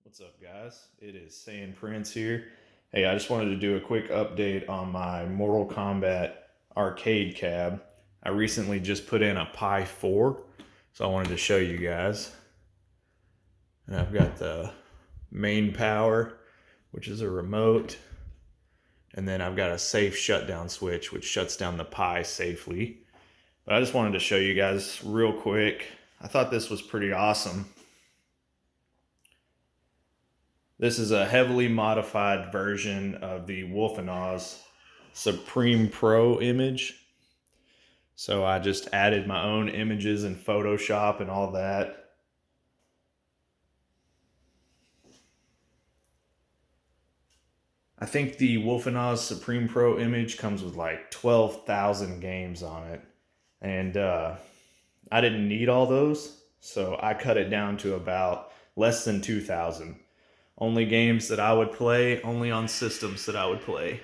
What's up, guys? It is Saiyan Prince here. Hey, I just wanted to do a quick update on my Mortal Kombat arcade cab. I recently just put in a Pi 4, so I wanted to show you guys. And I've got the main power, which is a remote, and then I've got a safe shutdown switch, which shuts down the Pi safely. But I just wanted to show you guys real quick. I thought this was pretty awesome. This is a heavily modified version of the Wolfanoz SupremePro image. So I just added my own images in Photoshop and all that. I think the Wolfanoz SupremePro image comes with like 12,000 games on it. And I didn't need all those, so I cut it down to about less than 2,000. Only games that I would play, only on systems that I would play.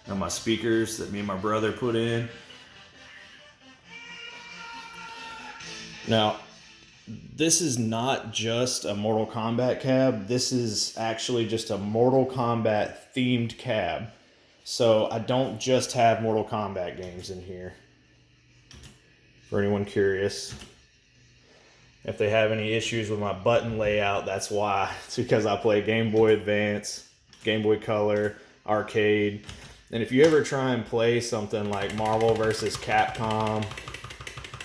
Now my speakers that me and my brother put in. Now, this is not just a Mortal Kombat cab. This is actually just a Mortal Kombat themed cab. So I don't just have Mortal Kombat games in here. For anyone curious. If they have any issues with my button layout, that's why. It's because I play Game Boy Advance, Game Boy Color, Arcade. And if you ever try and play something like Marvel vs. Capcom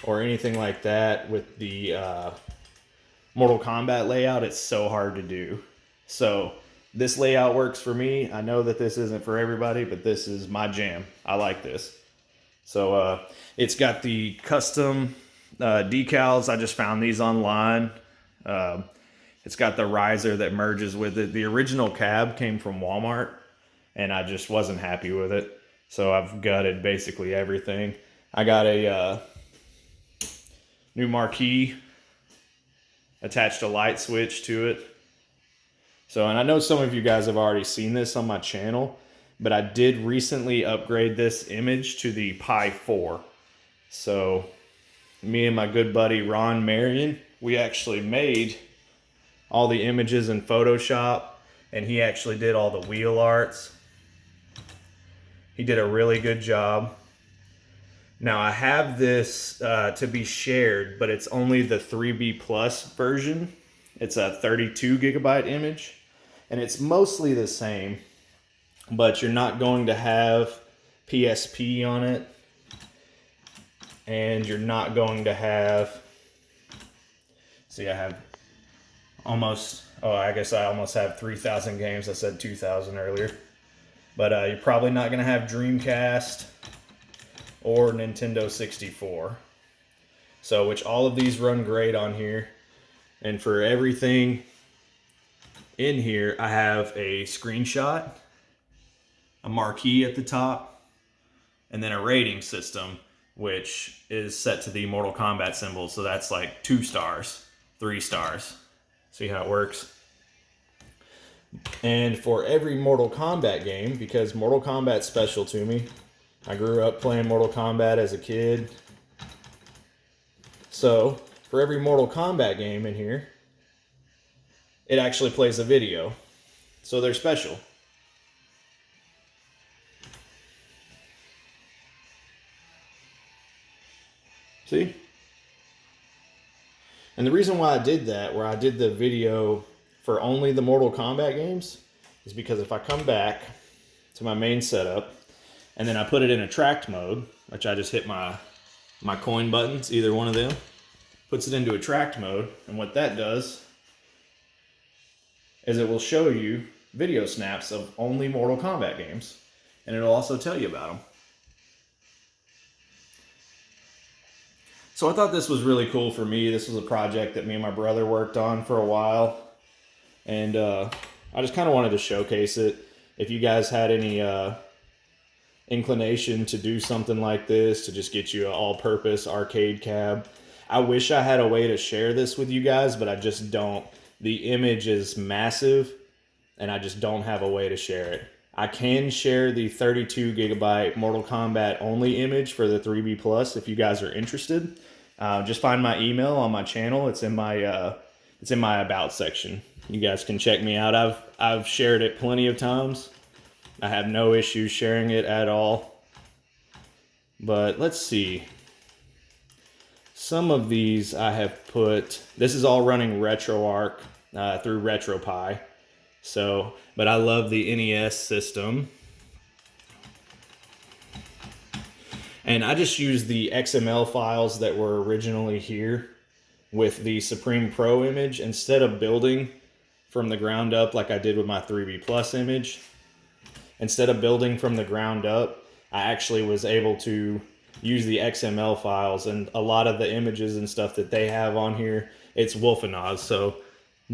or anything like that with the Mortal Kombat layout, it's so hard to do. So this layout works for me. I know that this isn't for everybody, but this is my jam. I like this. So it's got the custom decals. I just found these online. It's got the riser that merges with it. The original cab came from Walmart, and I just wasn't happy with it. So I've gutted basically everything. I got a new marquee, attached a light switch to it. So, and I know some of you guys have already seen this on my channel, but I did recently upgrade this image to the Pi 4. So, me and my good buddy Ron Marion, we actually made all the images in Photoshop, and he actually did all the wheel arts. He did a really good job. Now, I have this to be shared, but it's only the 3B Plus version. It's a 32 gigabyte image. And it's mostly the same, but you're not going to have PSP on it. And you're not going to have, see, I have almost, I guess I almost have 3,000 games. I said 2,000 earlier. But you're probably not going to have Dreamcast or Nintendo 64. So, which all of these run great on here. And for everything in here, I have a screenshot, a marquee at the top, and then a rating system, which is set to the Mortal Kombat symbol. So that's like 2 stars, 3 stars. See how it works? And for every Mortal Kombat game, because Mortal Kombat's special to me, I grew up playing Mortal Kombat as a kid. So for every Mortal Kombat game in here, it actually plays a video. So they're special. See? And the reason why I did that, where I did the video for only the Mortal Kombat games, is because if I come back to my main setup, and then I put it in attract mode, which I just hit my coin buttons, either one of them, puts it into attract mode, and what that does is it will show you video snaps of only Mortal Kombat games, and it'll also tell you about them. So I thought this was really cool for me. This was a project that me and my brother worked on for a while, and I just kind of wanted to showcase it. If you guys had any inclination to do something like this, to just get you an all-purpose arcade cab, I wish I had a way to share this with you guys, but I just don't. The image is massive, and I just don't have a way to share it. I can share the 32 gigabyte Mortal Kombat only image for the 3B Plus if you guys are interested. Just find my email on my channel. It's in my about section. You guys can check me out. I've shared it plenty of times. I have no issues sharing it at all. But let's see. Some of these I have put, this is all running RetroArch through RetroPie. So, but I love the NES system. And I just use the XML files that were originally here with the SupremePro image instead of building from the ground up like I did with my 3B Plus image. Instead of building from the ground up, I actually was able to use the XML files, and a lot of the images and stuff that they have on here, it's Wolfanoz. So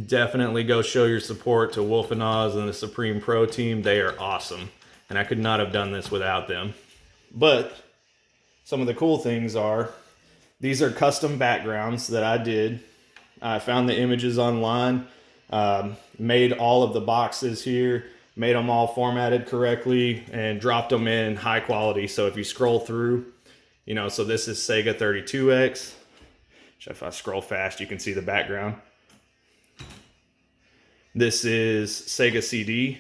definitely go show your support to Wolfanoz and the SupremePro team. They are awesome, and I could not have done this without them. But some of the cool things are, these are custom backgrounds that I did. I found the images online, made all of the boxes here, made them all formatted correctly, and dropped them in high quality. So if you scroll through, you know, so this is Sega 32X. If I scroll fast, you can see the background. This is Sega CD.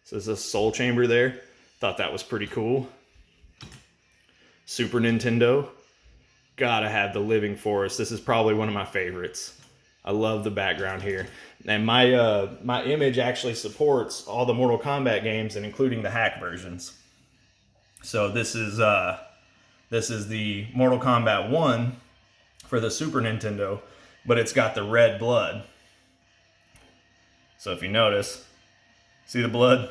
So there's a Soul Chamber there. Thought that was pretty cool. Super Nintendo. Gotta have the Living Forest. This is probably one of my favorites. I love the background here. And my image actually supports all the Mortal Kombat games, and including the hack versions. So this is the Mortal Kombat 1 for the Super Nintendo, but it's got the red blood. So if you notice, see the blood?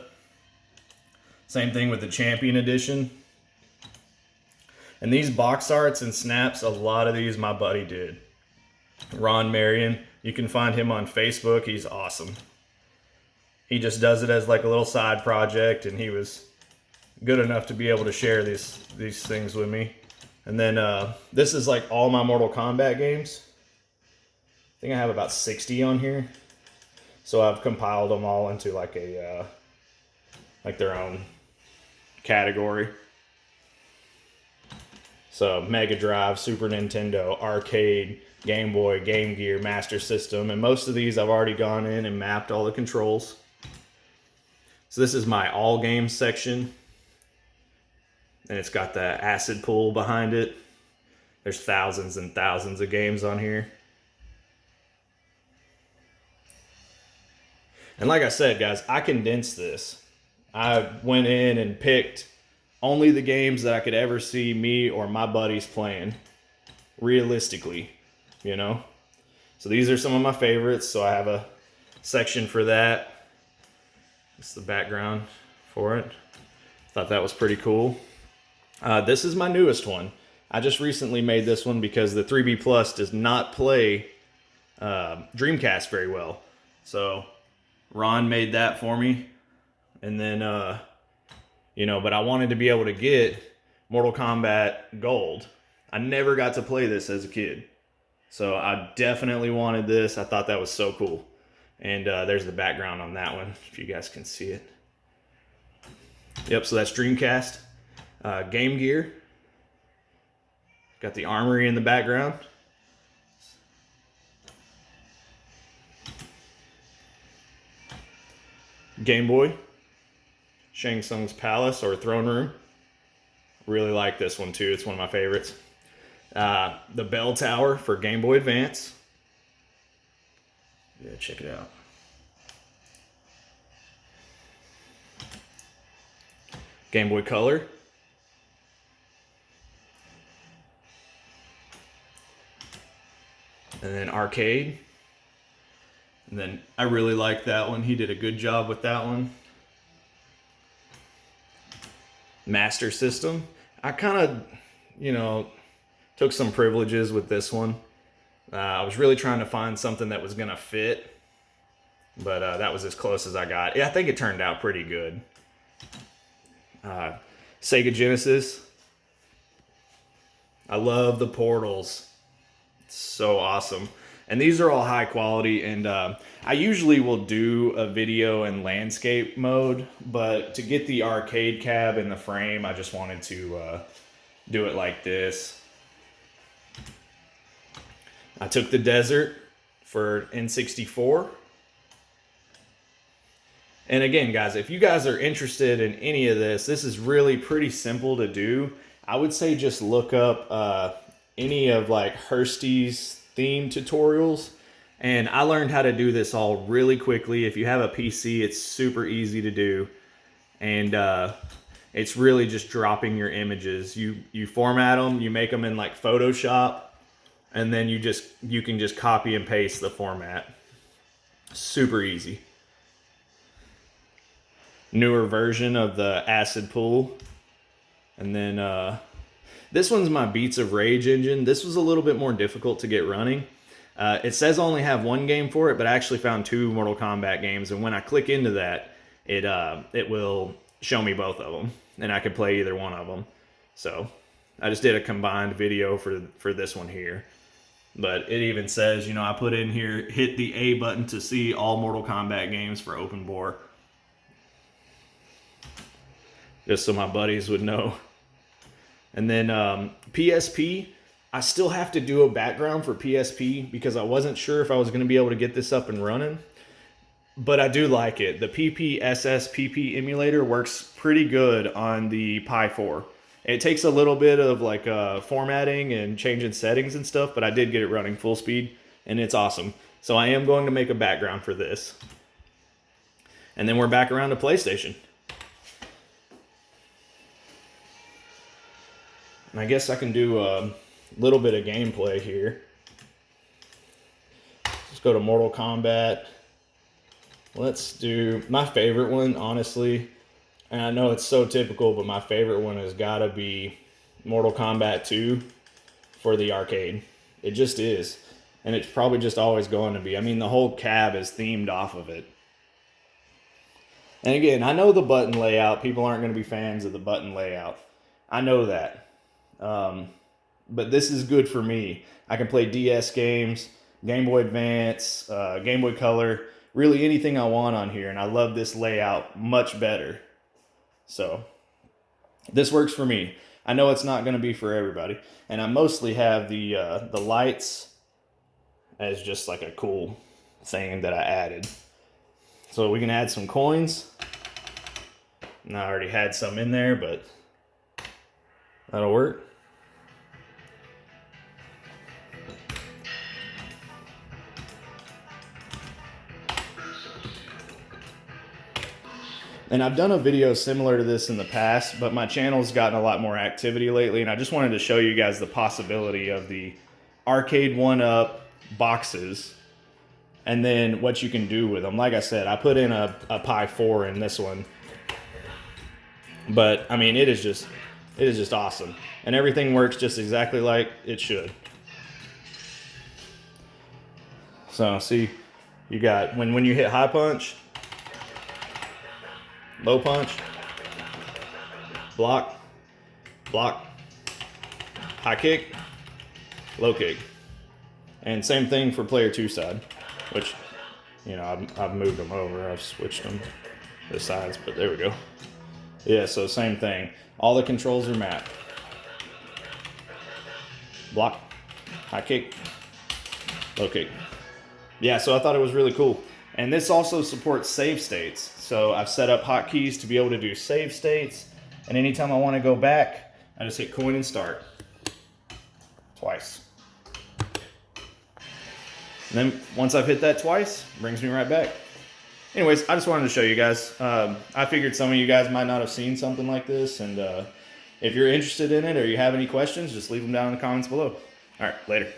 Same thing with the Champion Edition. And these box arts and snaps, a lot of these my buddy did. Ron Marion, you can find him on Facebook. He's awesome. He just does it as like a little side project, and he was good enough to be able to share these things with me. And then this is like all my Mortal Kombat games. I think I have about 60 on here. So I've compiled them all into like a like their own category. So Mega Drive, Super Nintendo, Arcade, Game Boy, Game Gear, Master System, and most of these I've already gone in and mapped all the controls. So this is my all games section, and it's got the acid pool behind it. There's thousands and thousands of games on here. And like I said, guys, I condensed this. I went in and picked only the games that I could ever see me or my buddies playing realistically, you know? So these are some of my favorites. So I have a section for that. It's the background for it. Thought that was pretty cool. This is my newest one. I just recently made this one because the 3B Plus does not play Dreamcast very well. So Ron made that for me. And then, you know, but I wanted to be able to get Mortal Kombat Gold. I never got to play this as a kid. So I definitely wanted this. I thought that was so cool. And there's the background on that one, if you guys can see it. Yep, so that's Dreamcast. Game Gear. Got the armory in the background. Game Boy. Shang Tsung's Palace or Throne Room. Really like this one too. It's one of my favorites. The Bell Tower for Game Boy Advance. Yeah, check it out. Game Boy Color. And then Arcade. And then I really like that one. He did a good job with that one. Master System. I kind of, you know, took some privileges with this one. I was really trying to find something that was going to fit, but that was as close as I got. Yeah, I think it turned out pretty good. Sega Genesis. I love the portals. It's so awesome. And these are all high quality, and I usually will do a video in landscape mode, but to get the arcade cab in the frame, I just wanted to do it like this. I took the desert for N64. And again, guys, if you guys are interested in any of this, this is really pretty simple to do. I would say just look up any of like Hursty's theme tutorials. And I learned how to do this all really quickly. If you have a PC, it's super easy to do. And it's really just dropping your images. You format them, you make them in like Photoshop, and then you can just copy and paste the format. Super easy. Newer version of the acid pool. And then this one's my Beats of Rage engine. This was a little bit more difficult to get running. It says I only have one game for it, but I actually found 2 Mortal Kombat games, and when I click into that, it will show me both of them, and I could play either one of them. So I just did a combined video for this one here. But it even says, you know, I put in here, hit the A button to see all Mortal Kombat games for open bore. Just so my buddies would know. And then PSP, I still have to do a background for PSP because I wasn't sure if I was going to be able to get this up and running. But I do like it. The PPSSPP emulator works pretty good on the Pi 4. It takes a little bit of like formatting and changing settings and stuff, but I did get it running full speed, and it's awesome. So I am going to make a background for this. And then we're back around to PlayStation. And I guess I can do a little bit of gameplay here. Let's go to Mortal Kombat. Let's do my favorite one, honestly. And I know it's so typical, but my favorite one has got to be Mortal Kombat 2 for the arcade. It just is. And it's probably just always going to be. I mean, the whole cab is themed off of it. And again, I know the button layout. People aren't going to be fans of the button layout. I know that. But this is good for me. I can play DS games, Game Boy Advance, Game Boy Color, really anything I want on here. And I love this layout much better. So this works for me. I know it's not going to be for everybody. And I mostly have the lights as just like a cool thing that I added. So we can add some coins. And I already had some in there, but that'll work. And I've done a video similar to this in the past, but my channel's gotten a lot more activity lately, and I just wanted to show you guys the possibility of the arcade 1-up boxes and then what you can do with them. Like I said, I put in a Pi 4 in this one, but I mean, it is just awesome. And everything works just exactly like it should. So see, you got, when you hit high punch, low punch, block, block, high kick, low kick. And same thing for player 2 side, which, you know, I've moved them over. I've switched them to the sides, but there we go. Yeah, so same thing. All the controls are mapped. Block, high kick, low kick. Yeah, so I thought it was really cool. And this also supports save states. So I've set up hotkeys to be able to do save states. And anytime I want to go back, I just hit coin and start. Twice. And then once I've hit that twice, it brings me right back. Anyways, I just wanted to show you guys. I figured some of you guys might not have seen something like this. And if you're interested in it or you have any questions, just leave them down in the comments below. All right, later.